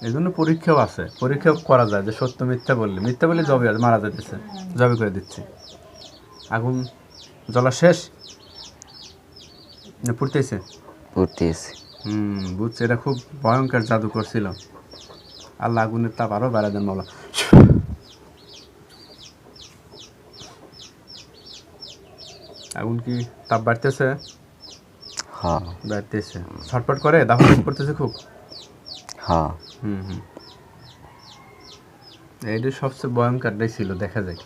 এই জন্য পরীক্ষাও আছে, পরীক্ষা করা যায় যে সত্য মিথ্যা বললে জবে মারা যেতেছে, জবে করে দিচ্ছি। আগুন জ্বলা শেষ না পুড়তেছে? পুড়তেছে। বুঝছি, এটা খুব ভয়ঙ্কর জাদু করছিল। আল্লাহ আগুনের তাপ আরও বাড়া দেন মাওলা। আগুন কি তাপ বাড়তেছে? হ্যাঁ বাড়তেছে, ছটফট করে, দাফা করতেছে খুব। হ্যাঁ এইটা সবচেয়ে ভয়ঙ্করটাই ছিল, দেখা যায়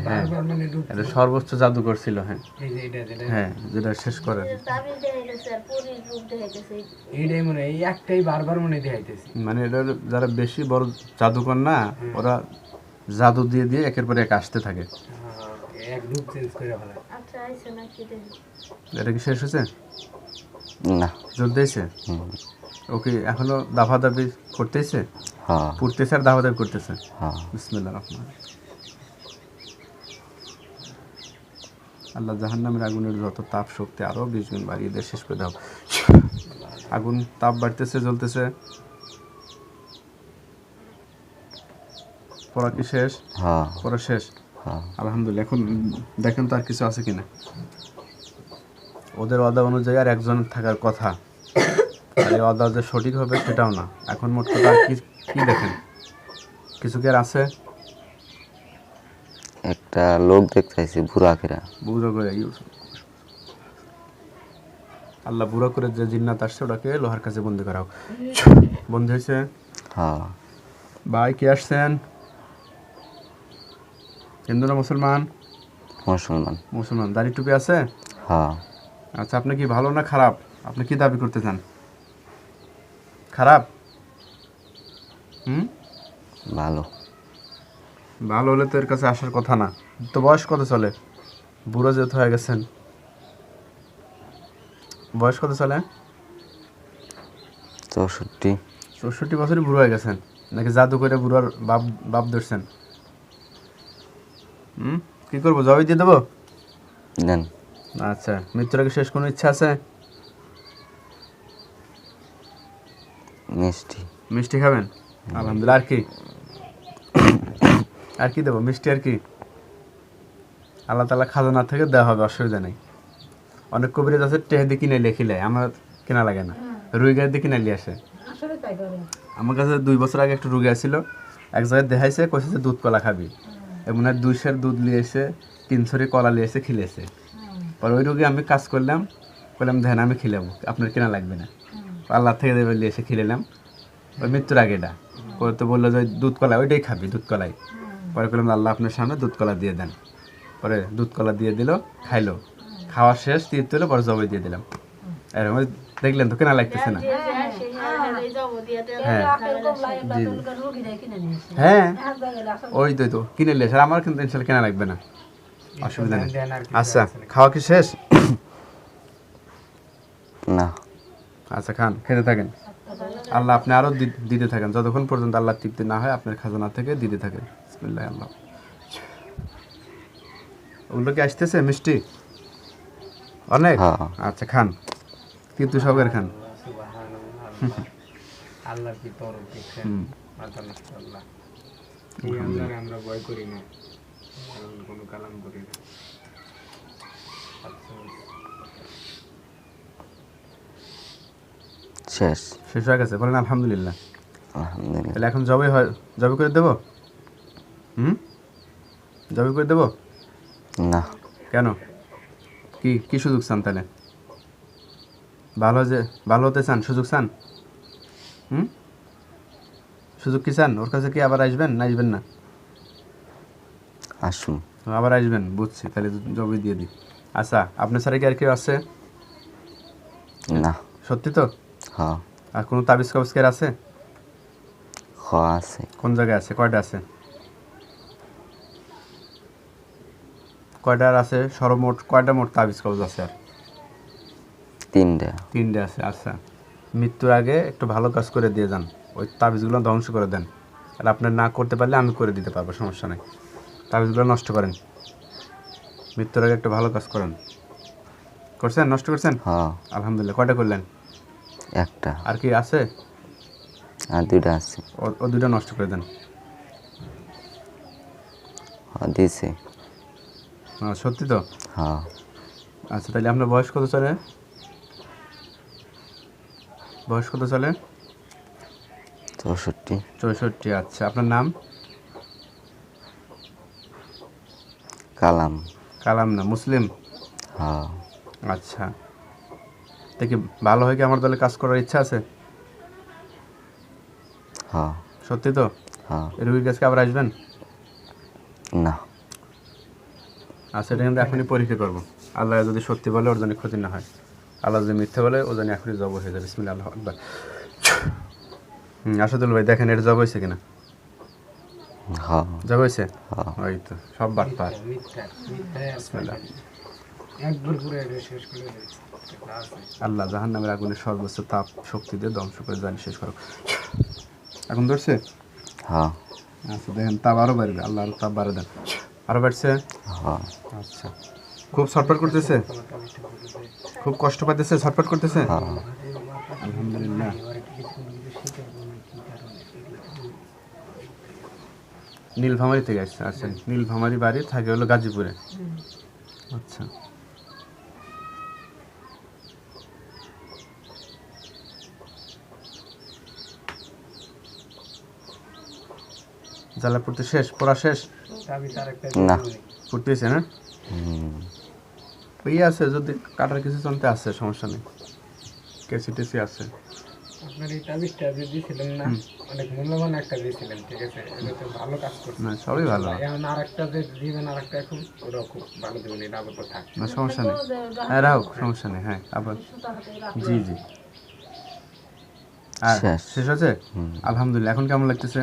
হ্যাঁ, এটা সর্বোচ্চ জাদুকর ছিল। হ্যাঁ হ্যাঁ, যেটা শেষ করে মানে এটা যারা বেশি বড় জাদুকর না, ওরা জাদু দিয়ে দিয়ে একের পর এক আসতে থাকে। এটা কি শেষ হয়েছে? না জোর দিয়েছে? ওকে এখনো দাফাদাফি করতেছে, হ্যাঁ পুড়তেছে আর দাফাদাফি করতেছে। হ্যাঁ বিসমিল্লাহির রহমানির রহিম। আল্লাহ জাহান্নামের আগুনের যত তাপ শক্তি আরও 20 গুণ বাড়িয়ে দিয়ে শেষ করে দাও। আগুন তাপ বাড়তেছে, জ্বলতেছে। পড়া কি শেষ? হ্যাঁ পড়া শেষ, হ্যাঁ আলহামদুলিল্লাহ। এখন দেখেন তো আর কিছু আছে কিনা। ওদের ওয়াদা অনুযায়ী আর একজন থাকার কথা, আর এই ওয়াদা যে সঠিক হবে সেটাও না। এখন মোট কথা আর কি কি দেখেন, কিছু কি আর আছে? একটা লোক দেখতেছি বুড়াকেরা। বুড়ো করে আল্লাহ বুড়ো করে যে জিন্নাত আসছে ওটাকে লোহার কাছে বন্দি করাও। বন্দি হয়েছে? হ্যাঁ ভাই কে আসছেন? হিন্দু না মুসলমান? মুসলমান। মুসলমান। দাড়ি টুপি আছে? হ্যাঁ আচ্ছা, আপনি কি ভালো না খারাপ? আপনি কি দাবি করতে চান? খারাপ? ভালো। ভালো হলে তো এর কাছে আসার কথা না। তো বয়স কত চলে? বুড়ো যেহেতু হয়ে গেছেন, বয়স কত চলে? 64। 64 বছরই বুড়ো হয়ে গেছেন নাকি জাদু করে বুড়োর বাপ বাপ ধরছেন? কি করবো, জবাই দিয়ে দেবো? দেন। আচ্ছা, মৃত্যুর আগে শেষ কোনো ইচ্ছা আছে? মিষ্টি। মিষ্টি খাবেন? আলহামদুলিল্লাহ। আর কি, আর কি দেবো? মিষ্টি আর কি? আল্লাহ তাআলা খাজানা থেকে দেওয়া হবে, অসুবিধা নেই। অনেক কবিরাজ আছে টেহে দিয়ে কিনে লেখিলে, আমার কেনা লাগে না, রুই গায়ে দিয়ে কিনে নিয়ে আসে। আমার কাছে 2 বছর আগে একটা রুগী আসছিল, এক জায়গায় দেখাইছে, কইছে যে দুধ কলা খাবি, এমন 2 সের দুধ নিয়ে এসে 3 ছড়ি কলা নিয়ে এসে খিলেছে। পরে ওই রুগী আমি কাজ করলাম, ধ্যান আমি খিলাবো, আপনার কেনা লাগবে না, আল্লাহ থেকে দেবে নিয়ে এসে খিলাম। ওই মৃত্যুর আগে এটা পরে তো বললো যে দুধ কলা ওইটাই খাবি, দুধ কলাই। পরে করলাম আল্লাহ আপনার সামনে দুধ কলা দিয়ে দেন। পরে দুধ কলা দিয়ে দিল, খাইলো, খাওয়া শেষ, তৃপ্তি হলো, পরে জবাই দিয়ে দিলাম। এরকম দেখলেন তো, কেনা লাগতেছে না? হ্যাঁ হ্যাঁ, ওই তো কিনে নিলে আমার কিন্তু ইনশাল্লাহ কেনা লাগবে না, অসুবিধা নেই। আচ্ছা, খাওয়া কি শেষ? না। আচ্ছা খান, খেতে থাকেন, আল্লাহ আপনি আরও দিতে থাকেন যতক্ষণ পর্যন্ত আল্লাহ তৃপ্তি না হয়, আপনার খাজানা থেকে দিতে থাকেন। বিসমিল্লাহ। আল্লাহ, ওগুলো কি আসতেছে মিষ্টি অনেক? আচ্ছা খান, কিন্তু সবের খান। আল্লাহর কি তরফ দেখছেন, মাশাআল্লাহ। এই আল্লাহর আমরা ভয় করি না, কোনো কালাম করি না। শেষ। শেষ হয়ে গেছে, বলেন আলহামদুলিল্লাহ। আলহামদুলিল্লাহ। তাহলে এখন জবে হয়, জবে করে দেবো? জবে করে দেবো? না। কেন, কি কি সুযোগ চান তাহলে? ভালো হতে চান, সুযোগ চান? সুযোগ কি চান? ওর কাছে কি আবার আসবেন না আসবেন না? আসুন। আবার আসবেন, বুঝছি, তাহলে জমি দিয়ে দিই। আচ্ছা, আপনার ছাড়া কি আর কেউ আছে? না। সত্যি তো? হ্যাঁ। আর কোনো তাবিজ কবজকের আছে? আছে। কোন জায়গায় আছে? কয়টা আছে? কয়টা আছে? সর্বমোট কয়টা মোট তাবিজ কবজ আছে? আর 3টে আছে। আচ্ছা, মৃত্যুর আগে একটু ভালো কাজ করে দিয়ে যান, ওই তাবিজগুলো ধ্বংস করে দেন। আর আপনার না করতে পারলে আমি করে দিতে পারবো, সমস্যা নেই। তাবিজগুলো নষ্ট করেন, মৃত্যুর আগে একটু ভালো কাজ করেন। করছেন? নষ্ট করছেন? হ্যাঁ। আলহামদুলিল্লাহ। কয়টা করলেন? একটা। আর কি আছে? আর দুইটা আছে। ও দুইটা নষ্ট করে দেন। হ্যাঁ দিছে। সত্যি তো? হ্যাঁ আচ্ছা তাহলে আপনার বয়স কত চলে? বয়স কত চলে? 64। 64। আচ্ছা আপনার নাম? কালাম। কালাম না, মুসলিম? হ্যাঁ আচ্ছা দেখি ভালো হয় কি আমার দলে কাজ করার ইচ্ছা আছে? হ্যাঁ সত্যি তো? হ্যাঁ। এই রুগীর কাছকে আবার আসবেন? না আচ্ছা এটা কিন্তু এখনই পরীক্ষা করবো। আল্লাহ যদি সত্যি বলে ওর জন্য ক্ষতি না হয়, আল্লাহ যদি মিথ্যে বলে ও জন্য এখনই জব হয়ে যাবে। বিসমিল্লাহ আল্লাহু আকবার। আসাদুল ভাই দেখেন এটা জব হয়েছে কিনা? হ্যাঁ জব হয়েছে? হ্যাঁ। ওই তো সব বাটপার। মিথ্যা মিথ্যা একবার পুরো এটা শেষ করে দিয়েছে। এটা আছে। আল্লাহ জাহান্নামের আগুনের সর্বোচ্চ তাপ শক্তি দিয়ে ধ্বংস করে জানি শেষ করো। এখন ধরছে? হ্যাঁ আচ্ছা দেখেন তাপ আরও বাড়বে, আল্লাহ আরও তাপ বাড়ে দেন। আরও বাড়ছে? হ্যাঁ। আচ্ছা খুব ছটফট করতেছে? খুব কষ্ট পাইতেছে, ছটফট করতেছে? আলহামদুলিল্লাহ। নীলফামারী থেকে আসছে? আচ্ছা নীলফামারী বাড়ি, থাকে হলো গাজীপুরে। আচ্ছা জ্বালা পড়তে শেষ, পড়া শেষ? তাবিজ আরেকটা না। দিয়ে দিই। পড়তেছে না? হুম। ওই আছে যদি কাটার কিছু চলতে আছে, সমস্যা নেই, কেসি টেসি আছে। আপনার এই তাবিজটা যে দিয়েছিলেন না, অনেক মূল্যবান একটা দিয়েছিলেন, ঠিক আছে? এটা তো ভালো কাজ করছে। না সবই ভালো, এখন আরেকটা যে দিবেন, আরেকটা এখন ওটাও খুব ভালো দিবেন, এটা আপাতত থাক। না সমস্যা নেই। হ্যাঁ রাখো, সমস্যা নেই। হ্যাঁ আবার জি জি। আর শেষ। শেষ হচ্ছে? আলহামদুলিল্লাহ। এখন কেমন লাগতেছে?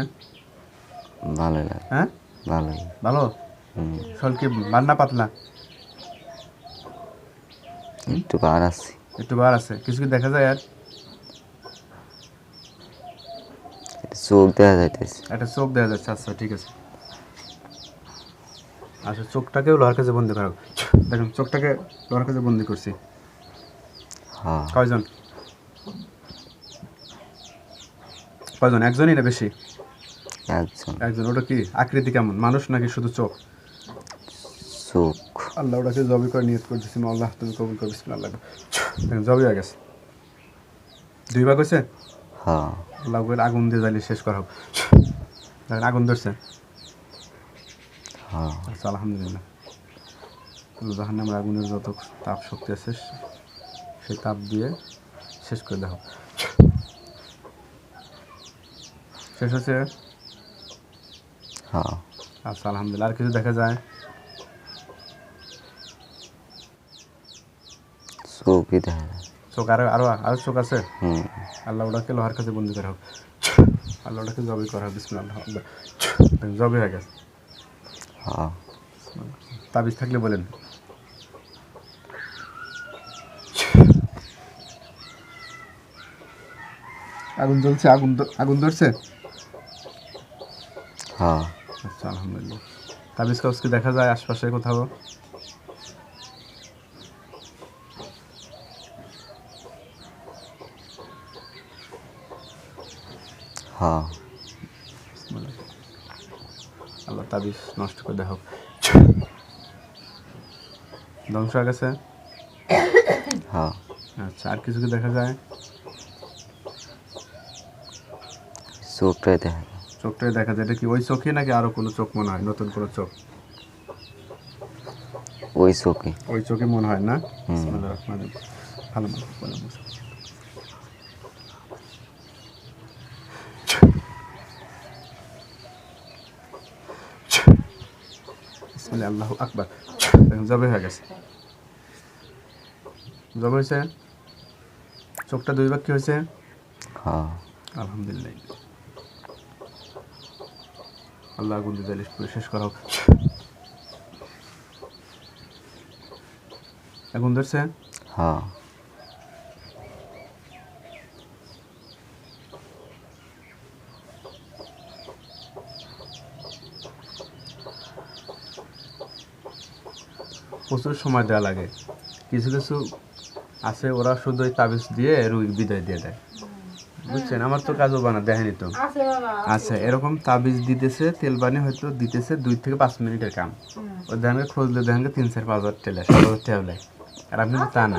ভালোই লাগে। হ্যাঁ ভালোই। ভালো। হুম। শরীর কি বান্না পাতলা? একটু বার আছে। একটু বার আছে? কিছু কি দেখা যায় আর? একটু চোখ দেখা যাইতেছে। একটা চোখ দেখা যাচ্ছে? আচ্ছা ঠিক আছে। আচ্ছা চোখটাকেও লোহার কাছে বন্দি করা হোক। দেখুন চোখটাকে লোহার কাছে বন্দি করছি। হ্যাঁ কয়জন? কয়জন? একজনই না বেশি? একজন। একজন। ওটা কি আকৃতি কেমন, মানুষ নাকি শুধু চোখ? চোখ। আল্লাহ ওটাকে জবি করে নিয়ত করতেছি, আল্লাহ তুমি কবুল করো। বিসমিল্লাহ। আল্লাহ দেখুন জবি হয়ে গেছে। 2 ভাগ হয়েছে? হ্যাঁ আল্লাহ বলে আগুন দিয়ে জ্বালিয়ে শেষ করা হোক। দেখেন আগুন ধরছে। হ্যাঁ। আচ্ছা আলহামদুলিল্লাহ। জাহান্নামের আগুনের যত তাপ শক্তি আছে সেই তাপ দিয়ে শেষ করে দাও। শেষ হচ্ছে? হ্যাঁ। আচ্ছা আলহামদুলিল্লাহ। আর কিছু দেখা যায়? চোখই দেখা যায়। চোখ আরো আরো আরো চোখ আছে? হুম। আল্লাহ ওটাকে লোহার কাছে বন্দি করা হোক। আল্লাহ ওটাকে জবি করা হোক। বিসমিল্লাহ। জবি হয়ে গেছে। হ্যাঁ। তাবিজ থাকলে বলেন। আগুন জ্বলছে? আগুন ধরছে? হ্যাঁ। আচ্ছা আলহামদুলিল্লাহ। তাবিজ কাউজ কি দেখা যায় আশপাশে কোথাও? হ্যাঁ। আল্লাহ তাবিজ নষ্ট করে দেখ, ধ্বংস হয়ে গেছে। হ্যাঁ। আচ্ছা আর কিছু কি দেখা যায়? চোখটাই দেখা যায়। চোখটাই দেখা যায়। এটা কি ওই চোখই নাকি আরো কোনো চোখ মনে হয়, নতুন কোনো চোখ? ওই চোখে। ওই চোখে মনে হয় না? বিসমিল্লাহির রহমানির রহিম। ভালো মনে বলে বিসমিল্লাহ আল্লাহু আকবার। জবে হয়ে গেছে। জবে হয়েছে। চোখটা 2 ভাগ কি হয়েছে? হ্যাঁ। আলহামদুলিল্লাহ। আল্লাহ আগুন দিয়ে জ্বালিয়ে পুরো শেষ করা হোক। আগুন ধরছে? হ্যাঁ। প্রচুর সময় দেওয়া লাগে। কিছু কিছু আছে ওরা শুধু ওই তাবিজ দিয়ে রুগী বিদায় দিয়ে দেয়। বুঝছেন, আমার তো কাজও বানা দেখেনি তো। আচ্ছা, এরকম তাবিজ দিতেছে, তেল বানিয়ে হয়তো দিতেছে 2 থেকে 5 মিনিটের কাম। ওই ধানকে খুঁজলে দেখেন 3-4-5 হাজার টেলা 7,000 টাকা হলে। আর আপনি তো তা না।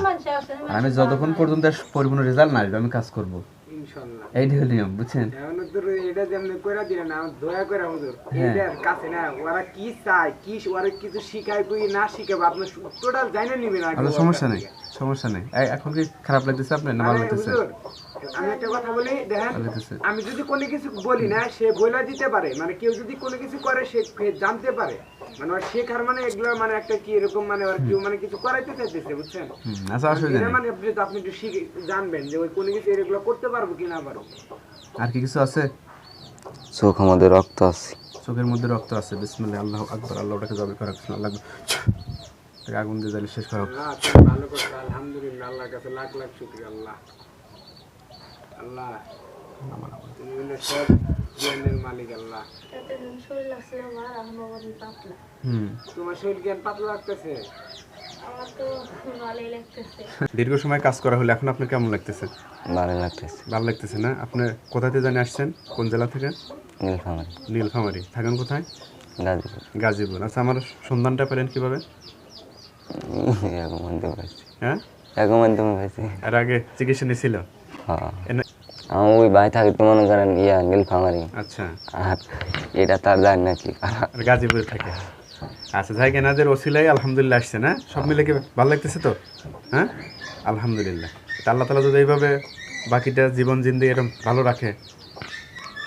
আর আমি যতক্ষণ পর্যন্ত পরিপূর্ণ রেজাল্ট না আসবে আমি কাজ করব, ইনশাআল্লাহ। এইটাই হলো নিয়ম, বুঝছেন। এখন তোর এটা যেমন কইরা দিলেন না, দয়া করে হুজুর এটার কাছে না ওরা কি চায়, কি ওরা কিছু শিখায় কই না শিখাবে আপনি টোটাল জানেন নিবেন আগে। আচ্ছা, সমস্যা নেই, সমস্যা নেই। এখন কি খারাপ লাগতেছে আপনার না ভালো আরে লাগতেছে? হুজুর, আমি একটা কথা বলি দেখেন, ভালো লাগতেছে। আমি যদি কোনো কিছু বলি না সে বলে দিতে পারে, মানে কেউ যদি কোনো কিছু করে সে জানতে পারে, মানে ওর শেখার মানে এগুলো মানে একটা কি এরকম মানে ওর কেউ মানে কিছু করাইতে চাইতেছে, বুঝছেন। আচ্ছা, অসুবিধা এটা নেই। মানে আপনি একটু শিখে জানবেন যে ওই কোনো কিছু এগুলো করতে পারবো কি না পারবো। আর কি কিছু আছে? চোখ আমাদের রক্ত আছে। চোখের মধ্যে রক্ত আছে। বিসমিল্লাহ, আল্লাহু আকবার। আল্লাহ ওটাকে জবাই করা, আল্লাহ তাকে আগুন দিয়ে জ্বালিয়ে শেষ করা। আল্লাহ তুমি ভালো করছো, আলহামদুলিল্লাহ, আল্লাহর কাছে লাখ লাখ শুকরিয়া। আল্লাহ আল্লাহ তুমি হলে সব জ্ঞানের মালিক। আল্লাহ তোমার শরীর জ্ঞান পাতলা লাগতেছে। দীর্ঘ সময় কাজ করা হলে এখন আপনার কেমন লাগতেছে? ভালো লাগতেছে। ভালো লাগতেছে না? আপনি কোথা থেকে জানে আসছেন? কোন জেলা থেকে? নীলফামারী, নীলফামারী। থাকেন কোথায়? গাজীপুর। গাজীপুর। আচ্ছা, আমার সন্ধানটা পেলেন কিভাবে? এরকম মাধ্যমে পাইছি। হ্যাঁ, এরকম মাধ্যমে পাইছি। আর আগে চিকিৎসা নিয়েছিল? হ্যাঁ, এনে- আমার ওই ভাই থাকে তো মনে করেন নীলফামারী। আচ্ছা, আর এটা তার জানি না কি কারণ। আর গাজীপুরে থাকে। আচ্ছা, যাই কেনাদের ওসিলাই আলহামদুলিল্লাহ আসছে না? সব মিলে কি ভালো লাগতেছে তো? হ্যাঁ, আলহামদুলিল্লাহ। তা আল্লাহ তালা যদি এইভাবে বাকিটা জীবন জিন্দেগি এরকম ভালো রাখে,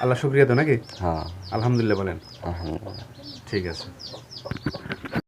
আল্লাহ শুক্রিয়া তো নাকি? হ্যাঁ, আলহামদুলিল্লাহ বলেন। আলহামদুলিল্লাহ। ঠিক আছে।